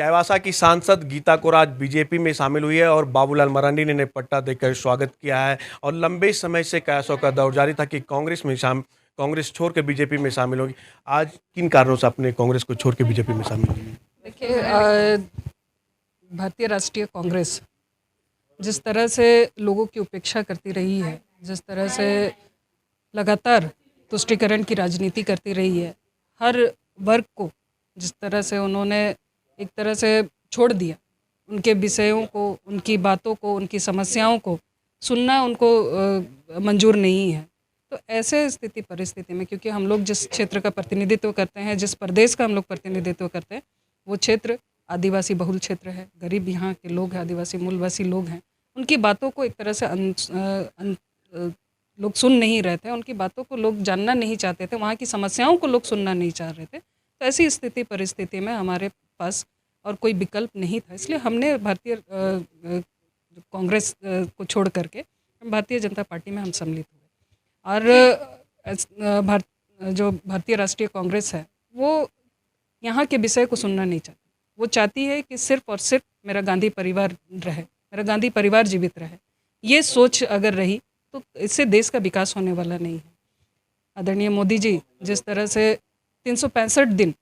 चाईबासा की सांसद गीता कोरा आज बीजेपी में शामिल हुई है और बाबूलाल मरांडी ने पट्टा देकर स्वागत किया है। और लंबे समय से कयासों का दौर जारी था कि कांग्रेस छोड़ के बीजेपी में शामिल होगी। आज किन कारणों से अपने कांग्रेस को छोड़ के बीजेपी में शामिल हुई? देखिए, भारतीय राष्ट्रीय कांग्रेस जिस तरह से लोगों की उपेक्षा करती रही है, जिस तरह से लगातार तुष्टीकरण की राजनीति करती रही है, हर वर्ग को जिस तरह से उन्होंने एक तरह से छोड़ दिया, उनके विषयों को, उनकी बातों को, उनकी समस्याओं को सुनना उनको मंजूर नहीं है। तो ऐसे स्थिति परिस्थिति में, क्योंकि हम लोग जिस क्षेत्र का प्रतिनिधित्व करते हैं, जिस प्रदेश का हम लोग प्रतिनिधित्व करते हैं, वो क्षेत्र आदिवासी बहुल क्षेत्र है। गरीब यहाँ के लोग हैं, आदिवासी मूलवासी लोग हैं। उनकी बातों को एक तरह से लोग सुन नहीं रहे थे, उनकी बातों को लोग जानना नहीं चाहते थे, वहाँ की समस्याओं को लोग सुनना नहीं चाह रहे थे। तो ऐसी स्थिति परिस्थिति में हमारे पास और कोई विकल्प नहीं था, इसलिए हमने भारतीय कांग्रेस को छोड़ करके भारतीय जनता पार्टी में हम सम्मिलित हुए। और जो भारतीय राष्ट्रीय कांग्रेस है, वो यहाँ के विषय को सुनना नहीं चाहती। वो चाहती है कि सिर्फ और सिर्फ मेरा गांधी परिवार रहे, मेरा गांधी परिवार जीवित रहे। ये सोच अगर रही तो इससे देश का विकास होने वाला नहीं है। आदरणीय मोदी जी जिस तरह से 365 दिन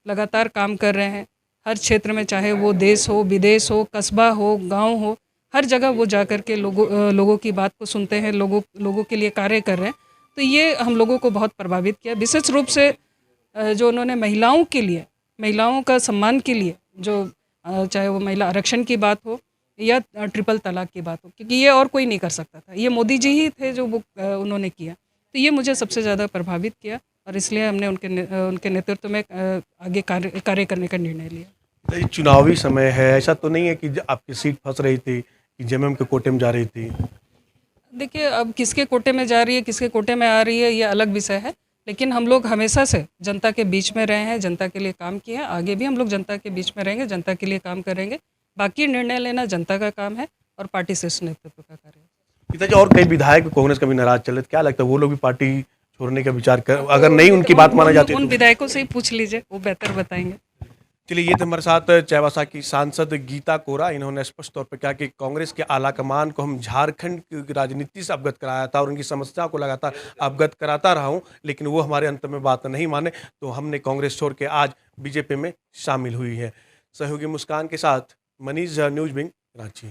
लगातार काम कर रहे हैं, हर क्षेत्र में, चाहे वो देश हो, विदेश हो, कस्बा हो, गांव हो, हर जगह वो जा कर के लोगों की बात को सुनते हैं, लोगों के लिए कार्य कर रहे हैं। तो ये हम लोगों को बहुत प्रभावित किया। विशेष रूप से जो उन्होंने महिलाओं के लिए, महिलाओं का सम्मान के लिए, जो चाहे वो महिला आरक्षण की बात हो या ट्रिपल तलाक की बात हो, क्योंकि ये और कोई नहीं कर सकता था, ये मोदी जी ही थे जो वो उन्होंने किया। तो ये मुझे सबसे ज़्यादा प्रभावित किया और इसलिए हमने उनके नेतृत्व में आगे कार्य करने का निर्णय लिया। ये चुनावी समय है, ऐसा तो नहीं है कि आपकी सीट फंस रही थी कि जेएमएम के कोटे में जा रही थी? देखिए, अब किसके कोटे में जा रही है, किसके कोटे में आ रही है, ये अलग विषय है। लेकिन हम लोग हमेशा से जनता के बीच में रहे हैं, जनता के लिए काम किए हैं, आगे भी हम लोग जनता के बीच में रहेंगे, जनता के लिए काम करेंगे। बाकी निर्णय लेना जनता का काम है और पार्टी शीर्ष नेतृत्व का कार्य है। पिताजी, और कई विधायक कांग्रेस का भी नाराज चल रहे थे, क्या लगता है वो लोग भी पार्टी छोड़ने का विचार कर, अगर नहीं उनकी बात माना जाती है? उन विधायकों से ही पूछ लीजिए, वो बेहतर बताएंगे। चलिए, ये थे हमारे साथ चाईबासा की सांसद गीता कोरा। इन्होंने स्पष्ट तौर पर कहा कि कांग्रेस के आला कमान को हम झारखंड की राजनीति से अवगत कराया था और उनकी समस्या को लगातार अवगत कराता रहा हूँ, लेकिन वो हमारे अंत में बात नहीं माने, तो हमने कांग्रेस छोड़ के आज बीजेपी में शामिल हुई है। सहयोगी मुस्कान के साथ मनीष, न्यूज़ विंग, रांची।